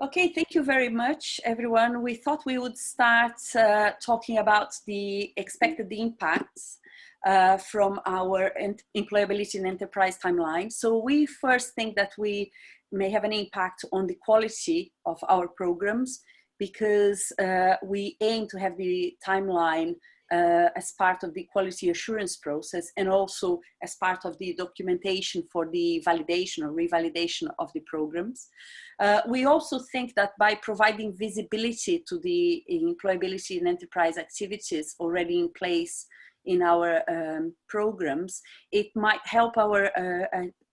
Okay, thank you very much, everyone. We thought we would start talking about the expected impacts from our employability and enterprise timeline. So we first think that we may have an impact on the quality of our programs because we aim to have the timeline as part of the quality assurance process and also as part of the documentation for the validation or revalidation of the programs. We also think that by providing visibility to the employability and enterprise activities already in place in our programs, it might help our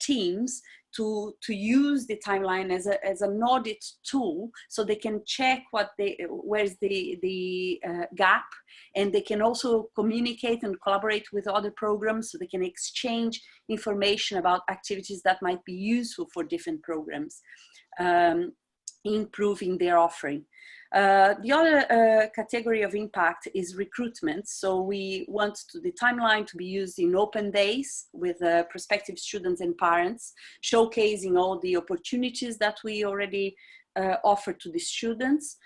teams to use the timeline as an audit tool, so they can check where's the gap, and they can also communicate and collaborate with other programs, so they can exchange information about activities that might be useful for different programs, improving their offering. The other category of impact is recruitment. So we want the timeline to be used in open days with prospective students and parents, showcasing all the opportunities that we already offer to the students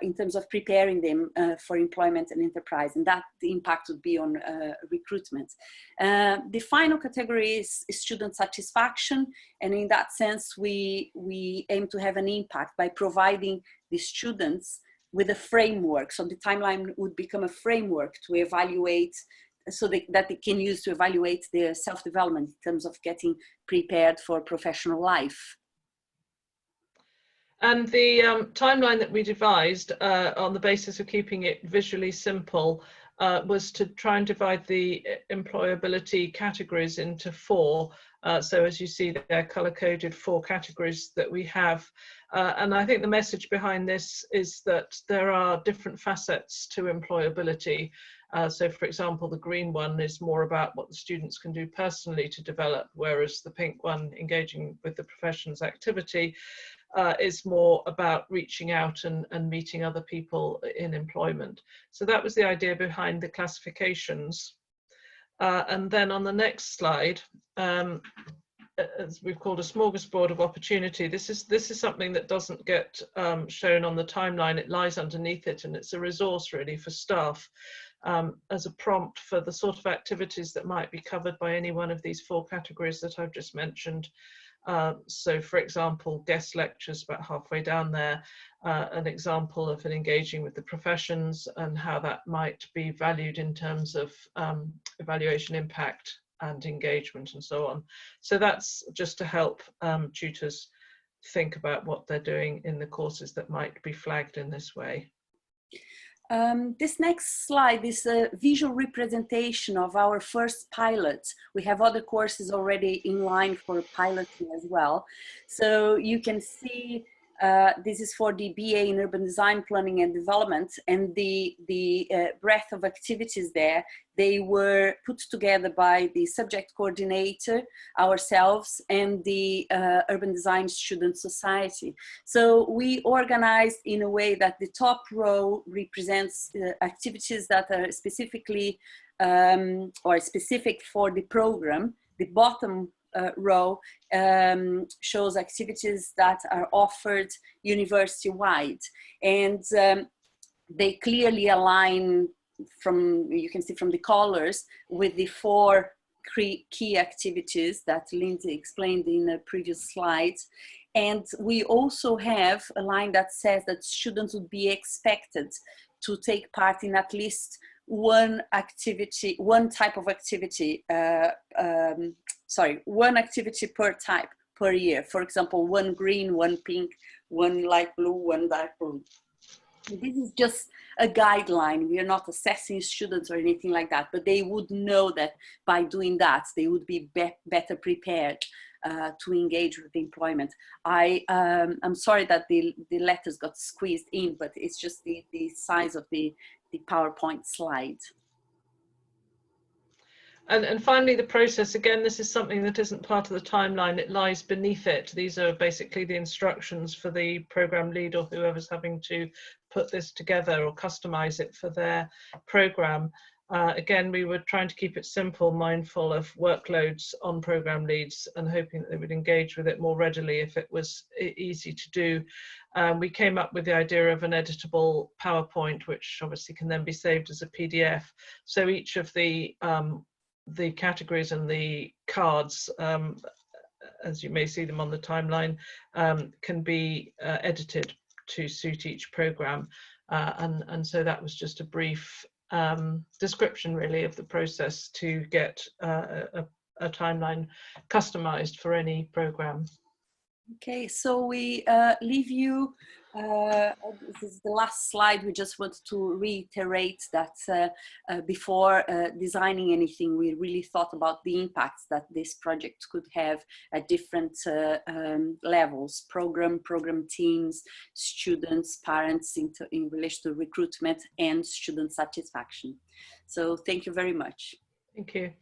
in terms of preparing them for employment and enterprise, and that the impact would be on recruitment. The final category is student satisfaction, and in that sense we aim to have an impact by providing the students with a framework. So the timeline would become a framework to evaluate, so that they can use to evaluate their self-development in terms of getting prepared for professional life. And the timeline that we devised on the basis of keeping it visually simple was to try and divide the employability categories into four. So as you see, they're color-coded 4 categories that we have. And I think the message behind this is that there are different facets to employability. So for example, the green one is more about what the students can do personally to develop, whereas the pink one, engaging with the professions activity, is more about reaching out and meeting other people in employment. So that was the idea behind the classifications. And then on the next slide, as we've called a smorgasbord of opportunity, this is something that doesn't get shown on the timeline. It lies underneath it, and it's a resource really for staff as a prompt for the sort of activities that might be covered by any one of these 4 categories that I've just mentioned. So for example, guest lectures about halfway down there, an example of an engaging with the professions and how that might be valued in terms of evaluation impact and engagement and so on. So that's just to help tutors think about what they're doing in the courses that might be flagged in this way. This next slide is a visual representation of our first pilot. We have other courses already in line for piloting as well. So you can see this is for the BA in Urban Design, Planning and Development, and the breadth of activities there. They were put together by the subject coordinator, ourselves, and the Urban Design Student Society. So we organized in a way that the top row represents activities that are specifically or specific for the program. The bottom row shows activities that are offered university-wide, and they clearly align, from, you can see from the colors, with the 4 key activities that Lindsay explained in the previous slides. And we also have a line that says that students would be expected to take part in at least one activity, one type of activity, one activity per type per year. For example, 1 green, 1 pink, 1 light blue, 1 dark blue. This is just a guideline. We are not assessing students or anything like that, but they would know that by doing that, they would be better prepared to engage with employment. I'm sorry that the letters got squeezed in, but it's just the size of the PowerPoint slide. And finally, the process, again, this is something that isn't part of the timeline, it lies beneath it. These are basically the instructions for the program lead or whoever's having to put this together or customize it for their program. Again, we were trying to keep it simple, mindful of workloads on program leads and hoping that they would engage with it more readily if it was easy to do. We came up with the idea of an editable PowerPoint, which obviously can then be saved as a PDF. So each of the categories and the cards, as you may see them on the timeline, can be edited to suit each program. And so that was just a brief description really of the process to get a timeline customized for any program. Okay, so we leave you, this is the last slide. We just want to reiterate that before designing anything, we really thought about the impacts that this project could have at different levels, program teams, students, parents in relation to recruitment and student satisfaction. So thank you very much. Thank you.